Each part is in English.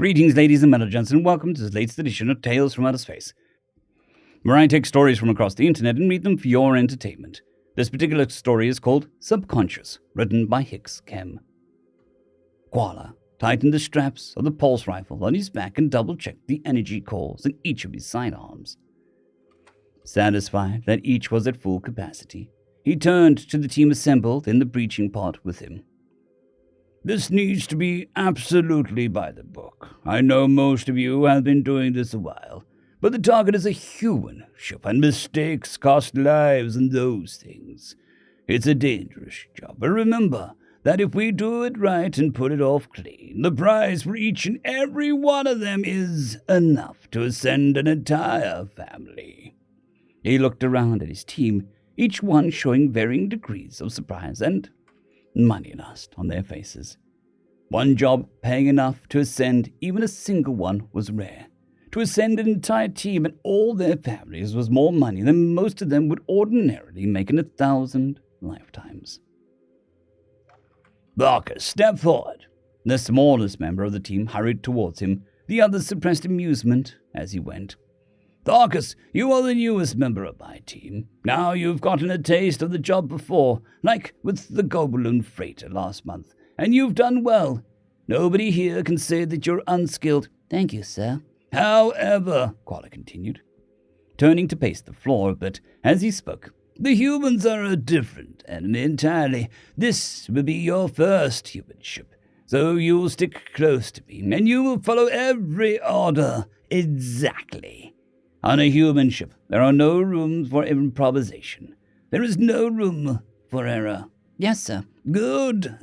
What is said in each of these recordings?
Greetings, ladies and gents, and welcome to the latest edition of Tales from Outer Space, where I take stories from across the internet and read them for your entertainment. This particular story is called Subconscious, written by hixchem. Koala tightened the straps of the pulse rifle on his back and double-checked the energy cores in each of his sidearms. Satisfied that each was at full capacity, he turned to the team assembled in the breaching pod with him. This needs to be absolutely by the book. I know most of you have been doing this a while, but the target is a human ship, and mistakes cost lives and those things. It's a dangerous job, but remember that if we do it right and put it off clean, the prize for each and every one of them is enough to ascend an entire family. He looked around at his team, each one showing varying degrees of surprise and money lust on their faces. One job paying enough to ascend even a single one was rare. To ascend an entire team and all their families was more money than most of them would ordinarily make in 1,000 lifetimes. Barker, step forward. The smallest member of the team hurried towards him. The others suppressed amusement as he went. Tharkus, you are the newest member of my team. Now you've gotten a taste of the job before, like with the Goblin freighter last month, and you've done well. Nobody here can say that you're unskilled. Thank you, sir. However, Koala continued, turning to pace the floor, but as he spoke, the humans are a different enemy entirely. This will be your first human ship, so you'll stick close to me, and you will follow every order exactly. On a human ship, there are no rooms for improvisation. There is no room for error. Yes, sir. Good.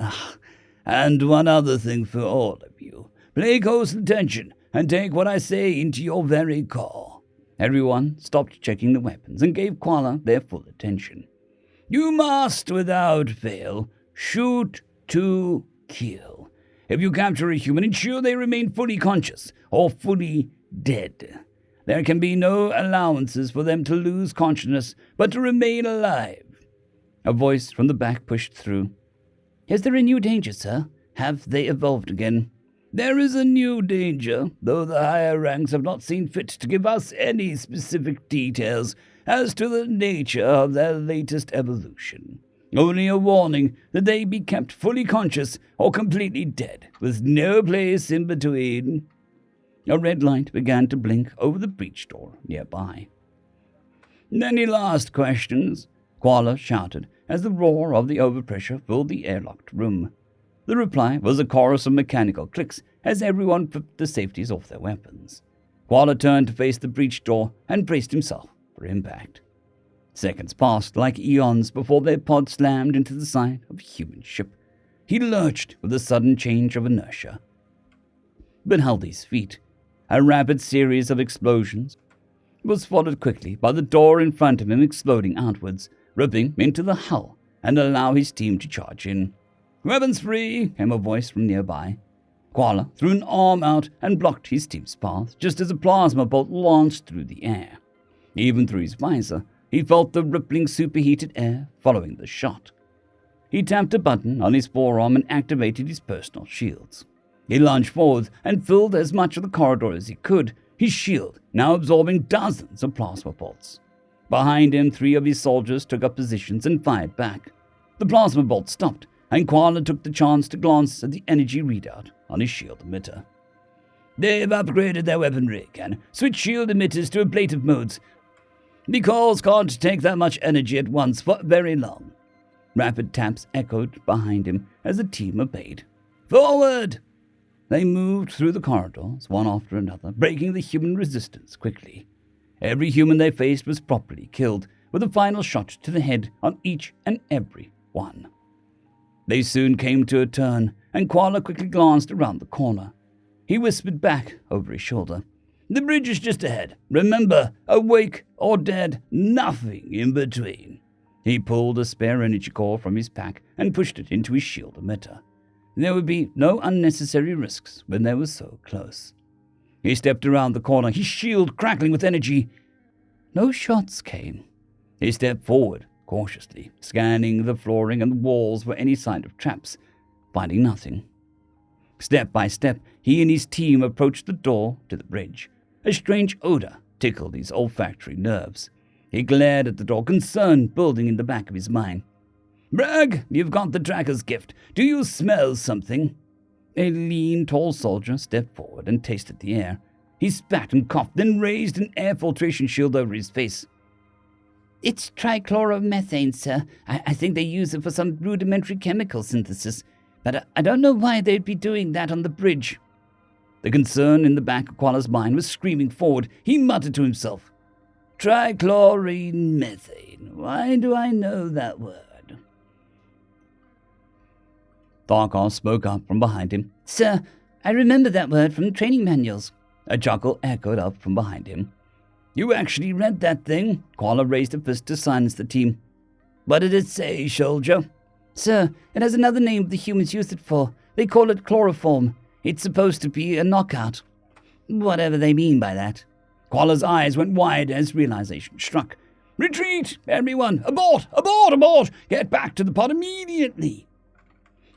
And one other thing for all of you. Pay close attention and take what I say into your very core. Everyone stopped checking the weapons and gave Koala their full attention. You must, without fail, shoot to kill. If you capture a human, ensure they remain fully conscious or fully dead. There can be no allowances for them to lose consciousness, but to remain alive. A voice from the back pushed through. Is there a new danger, sir? Have they evolved again? There is a new danger, though the higher ranks have not seen fit to give us any specific details as to the nature of their latest evolution. Only a warning that they be kept fully conscious or completely dead, with no place in between. A red light began to blink over the breach door nearby. Any last questions? Koala shouted as the roar of the overpressure filled the airlocked room. The reply was a chorus of mechanical clicks as everyone flipped the safeties off their weapons. Koala turned to face the breach door and braced himself for impact. Seconds passed like eons before their pod slammed into the side of a human ship. He lurched with a sudden change of inertia, but held his feet. A rapid series of explosions was followed quickly by the door in front of him exploding outwards, ripping into the hull and allow his team to charge in. Weapons free, came a voice from nearby. Koala threw an arm out and blocked his team's path just as a plasma bolt launched through the air. Even through his visor, he felt the rippling superheated air following the shot. He tapped a button on his forearm and activated his personal shields. He lunged forward and filled as much of the corridor as he could, his shield now absorbing dozens of plasma bolts. Behind him, 3 of his soldiers took up positions and fired back. The plasma bolt stopped, and Koala took the chance to glance at the energy readout on his shield emitter. They've upgraded their weaponry and switched shield emitters to ablative modes. The cores can't take that much energy at once for very long. Rapid taps echoed behind him as the team obeyed. Forward! They moved through the corridors, one after another, breaking the human resistance quickly. Every human they faced was properly killed, with a final shot to the head on each and every one. They soon came to a turn, and Koala quickly glanced around the corner. He whispered back over his shoulder, The bridge is just ahead. Remember, awake or dead, nothing in between. He pulled a spare energy core from his pack and pushed it into his shield emitter. There would be no unnecessary risks when they were so close. He stepped around the corner, his shield crackling with energy. No shots came. He stepped forward, cautiously, scanning the flooring and the walls for any sign of traps, finding nothing. Step by step, he and his team approached the door to the bridge. A strange odor tickled his olfactory nerves. He glared at the door, concern building in the back of his mind. "Bragg, you've got the tracker's gift. Do you smell something?" A lean, tall soldier stepped forward and tasted the air. He spat and coughed, then raised an air filtration shield over his face. "It's trichloromethane, sir. I think they use it for some rudimentary chemical synthesis, but I don't know why they'd be doing that on the bridge." The concern in the back of Quala's mind was screaming forward. He muttered to himself, "Trichlorine methane. Why do I know that word?" Tharkar spoke up from behind him. "Sir, I remember that word from training manuals." A chuckle echoed up from behind him. "You actually read that thing?" Quala raised a fist to silence the team. "What did it say, soldier?" "Sir, it has another name the humans use it for. They call it chloroform. It's supposed to be a knockout." "Whatever they mean by that." Quala's eyes went wide as realization struck. "Retreat, everyone! Abort! Abort! Abort! Get back to the pod immediately!"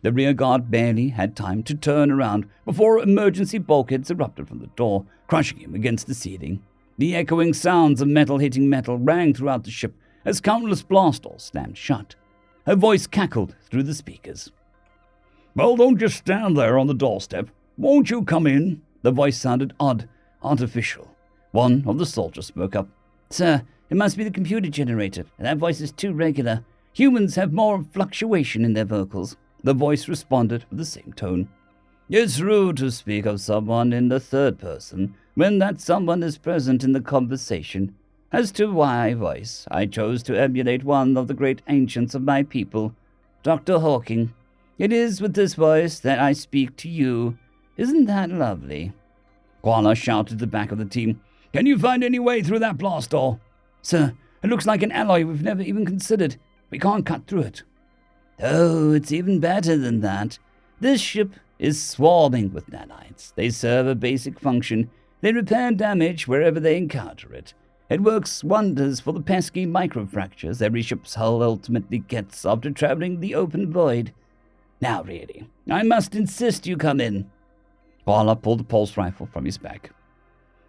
The rear guard barely had time to turn around before emergency bulkheads erupted from the door, crushing him against the ceiling. The echoing sounds of metal hitting metal rang throughout the ship as countless blast doors slammed shut. Her voice cackled through the speakers. "Well, don't just stand there on the doorstep. Won't you come in?" The voice sounded odd, artificial. One of the soldiers spoke up. "Sir, it must be the computer generator. That voice is too regular. Humans have more fluctuation in their vocals." The voice responded with the same tone. "It's rude to speak of someone in the third person when that someone is present in the conversation. As to my voice, I chose to emulate one of the great ancients of my people, Dr. Hawking. It is with this voice that I speak to you. Isn't that lovely?" Quala shouted to the back of the team. "Can you find any way through that blast door?" "Sir, it looks like an alloy we've never even considered. We can't cut through it." "Oh, it's even better than that. This ship is swarming with nanites. They serve a basic function. They repair damage wherever they encounter it. It works wonders for the pesky microfractures every ship's hull ultimately gets after traveling the open void. Now really, I must insist you come in." Quala pulled the pulse rifle from his back.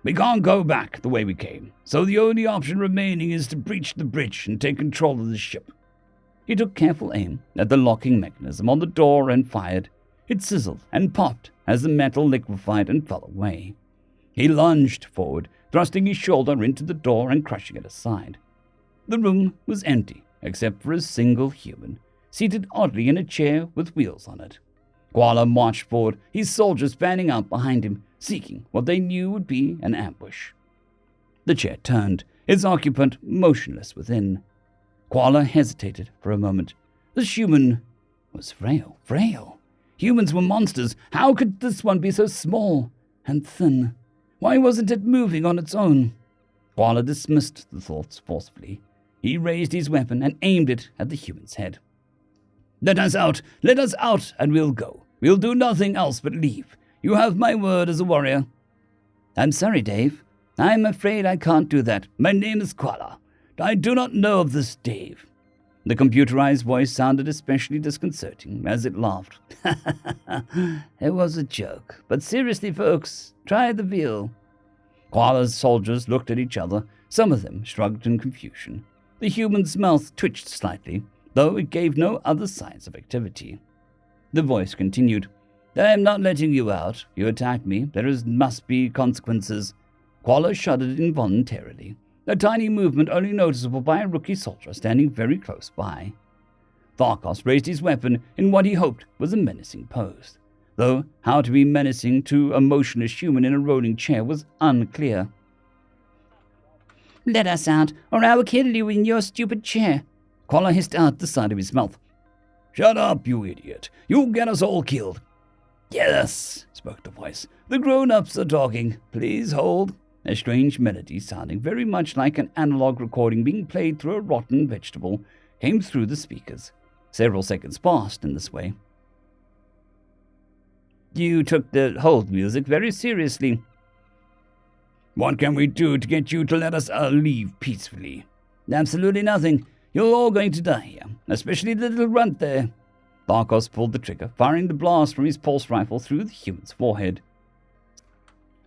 "We can't go back the way we came, so the only option remaining is to breach the bridge and take control of the ship." He took careful aim at the locking mechanism on the door and fired. It sizzled and popped as the metal liquefied and fell away. He lunged forward, thrusting his shoulder into the door and crushing it aside. The room was empty, except for a single human, seated oddly in a chair with wheels on it. Quala marched forward, his soldiers fanning out behind him, seeking what they knew would be an ambush. The chair turned, its occupant motionless within. Quala hesitated for a moment. This human was frail. Humans were monsters. How could this one be so small and thin? Why wasn't it moving on its own? Quala dismissed the thoughts forcefully. He raised his weapon and aimed it at the human's head. Let us out, and we'll go. We'll do nothing else but leave. You have my word as a warrior." "I'm sorry, Dave. I'm afraid I can't do that. My name is Quala. I do not know of this Dave." The computerized voice sounded especially disconcerting as it laughed. "It was a joke. But seriously, folks, try the veal." Quala's soldiers looked at each other. Some of them shrugged in confusion. The human's mouth twitched slightly, though it gave no other signs of activity. The voice continued. "I am not letting you out. You attacked me. Must be consequences." Quala shuddered involuntarily, a tiny movement only noticeable by a rookie soldier standing very close by. Tharkos raised his weapon in what he hoped was a menacing pose, though how to be menacing to a motionless human in a rolling chair was unclear. "Let us out, or I will kill you in your stupid chair," Quala hissed out the side of his mouth. "Shut up, you idiot. You'll get us all killed." "Yes," spoke the voice. "The grown-ups are talking. Please hold." A strange melody sounding very much like an analog recording being played through a rotten vegetable came through the speakers. Several seconds passed in this way. "You took the hold music very seriously." "What can we do to get you to let us leave peacefully?" "Absolutely nothing. You're all going to die here, especially the little runt there." Tharkos pulled the trigger, firing the blast from his pulse rifle through the human's forehead.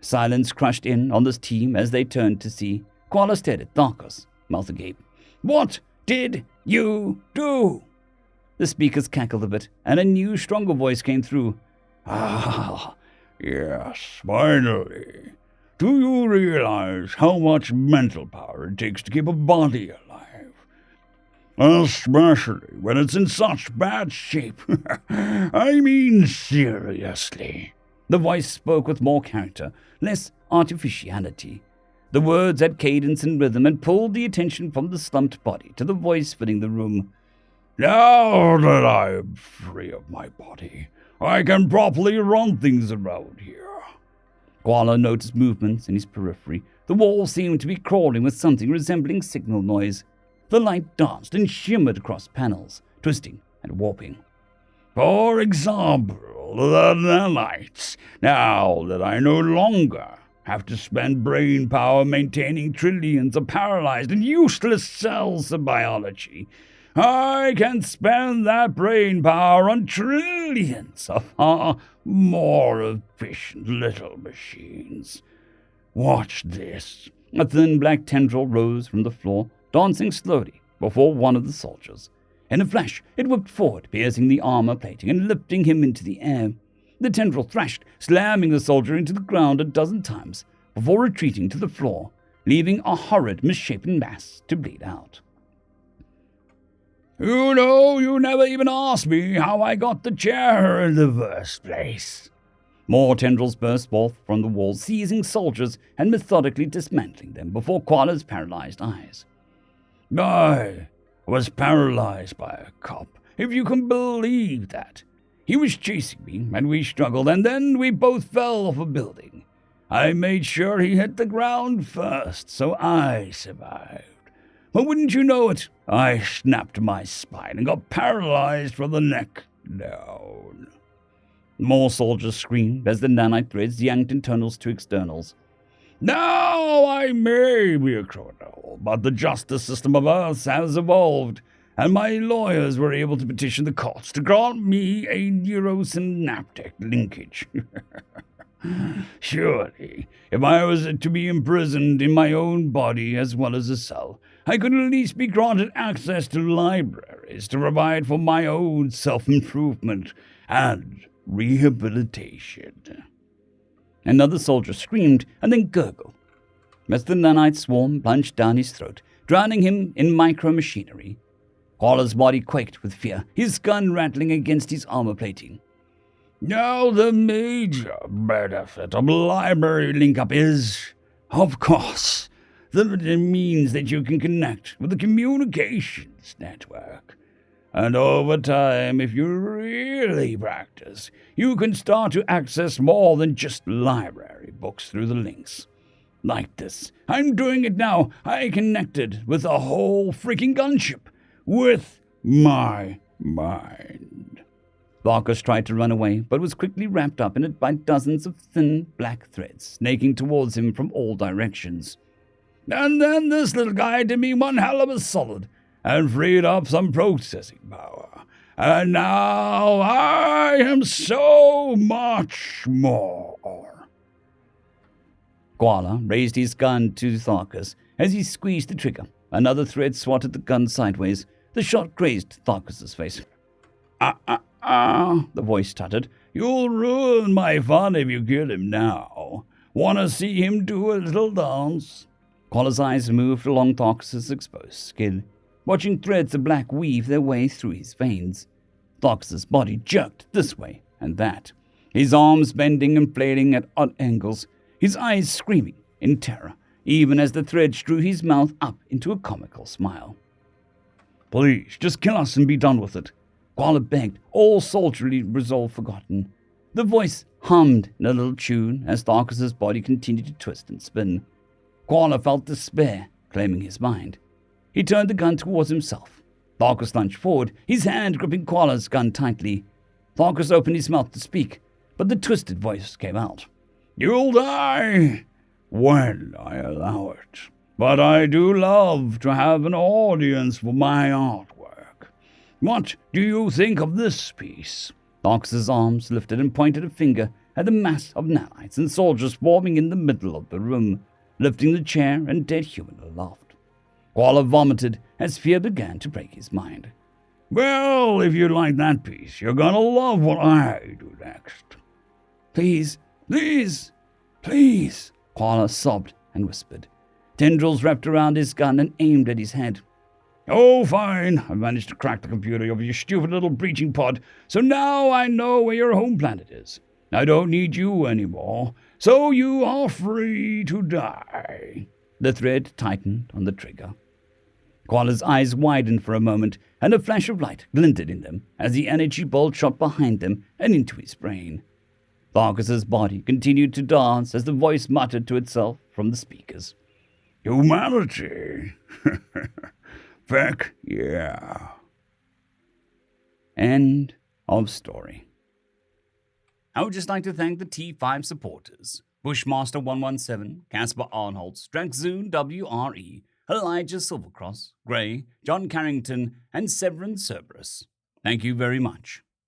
Silence crushed in on this team as they turned to see. Koala stared at Tharkos, mouth agape. "What did you do?" The speakers cackled a bit, and a new, stronger voice came through. "Ah, yes, finally. Do you realize how much mental power it takes to keep a body alive? Especially when it's in such bad shape. I mean, seriously." The voice spoke with more character, less artificiality. The words had cadence and rhythm and pulled the attention from the slumped body to the voice filling the room. "Now that I am free of my body, I can properly run things around here." Koala noticed movements in his periphery. The wall seemed to be crawling with something resembling signal noise. The light danced and shimmered across panels, twisting and warping. "For example, the nanites. Now that I no longer have to spend brain power maintaining trillions of paralyzed and useless cells of biology, I can spend that brain power on trillions of far more efficient little machines. Watch this." A thin black tendril rose from the floor, dancing slowly before one of the soldiers. In a flash, it whipped forward, piercing the armor plating and lifting him into the air. The tendril thrashed, slamming the soldier into the ground a dozen times before retreating to the floor, leaving a horrid, misshapen mass to bleed out. "You know, you never even asked me how I got the chair in the first place." More tendrils burst forth from the walls, seizing soldiers and methodically dismantling them before Koala's paralyzed eyes. "I was paralyzed by a cop, if you can believe that. He was chasing me, and we struggled, and then we both fell off a building. I made sure he hit the ground first, so I survived. But wouldn't you know it, I snapped my spine and got paralyzed from the neck down." More soldiers screamed as the nanite threads yanked internals to externals. "Now I may be a criminal, but the justice system of Earth has evolved, and my lawyers were able to petition the courts to grant me a neurosynaptic linkage. Surely, if I was to be imprisoned in my own body as well as a cell, I could at least be granted access to libraries to provide for my own self-improvement and rehabilitation." Another soldier screamed and then gurgled as the nanite swarm plunged down his throat, drowning him in micro-machinery. Koala's body quaked with fear, his gun rattling against his armor plating. "Now the major benefit of library link-up is, of course, that it means that you can connect with the communications network. And over time, if you really practice, you can start to access more than just library books through the links. Like this. I'm doing it now. I connected with the whole freaking gunship with my mind." Tharkos tried to run away, but was quickly wrapped up in it by dozens of thin black threads snaking towards him from all directions. "And then this little guy did me one hell of a solid and freed up some processing power. And now I am so much more." Koala raised his gun to Tharkos as he squeezed the trigger. Another thread swatted the gun sideways. The shot grazed Tharkos' face. The voice stuttered. "You'll ruin my fun if you kill him now. Want to see him do a little dance?" Koala's eyes moved along Tharkos' exposed skin, watching threads of black weave their way through his veins. Tharkos' body jerked this way and that, his arms bending and flailing at odd angles, his eyes screaming in terror, even as the threads drew his mouth up into a comical smile. "Please, just kill us and be done with it," Koala begged, all soldierly resolve forgotten. The voice hummed in a little tune as Tharkos' body continued to twist and spin. Koala felt despair claiming his mind. He turned the gun towards himself. Tharkos lunged forward, his hand gripping Koala's gun tightly. Tharkos opened his mouth to speak, but the twisted voice came out. "You'll die when I allow it. But I do love to have an audience for my artwork. What do you think of this piece? Arcus's arms lifted and pointed a finger at the mass of nanites and soldiers swarming in the middle of the room, lifting the chair and dead human aloft. Koala vomited as fear began to break his mind. Well, if you like that piece, you're gonna love what I do next. Please, please, please, Koala sobbed and whispered. Tendrils wrapped around his gun and aimed at his head. Oh, fine. I've managed to crack the computer of your stupid little breaching pod, so now I know where your home planet is. I don't need you anymore, so you are free to die. The thread tightened on the trigger. Koala's eyes widened for a moment, and a flash of light glinted in them as the energy bolt shot behind them and into his brain. Arcus's body continued to dance as the voice muttered to itself from the speakers. Humanity. Feck, yeah. End of story. I would just like to thank the T5 supporters: Bushmaster 117, Casper Arnholtz, Draxzoon WRE, Elijah Silvercross, Gray, John Carrington, and Severin Cerberus. Thank you very much.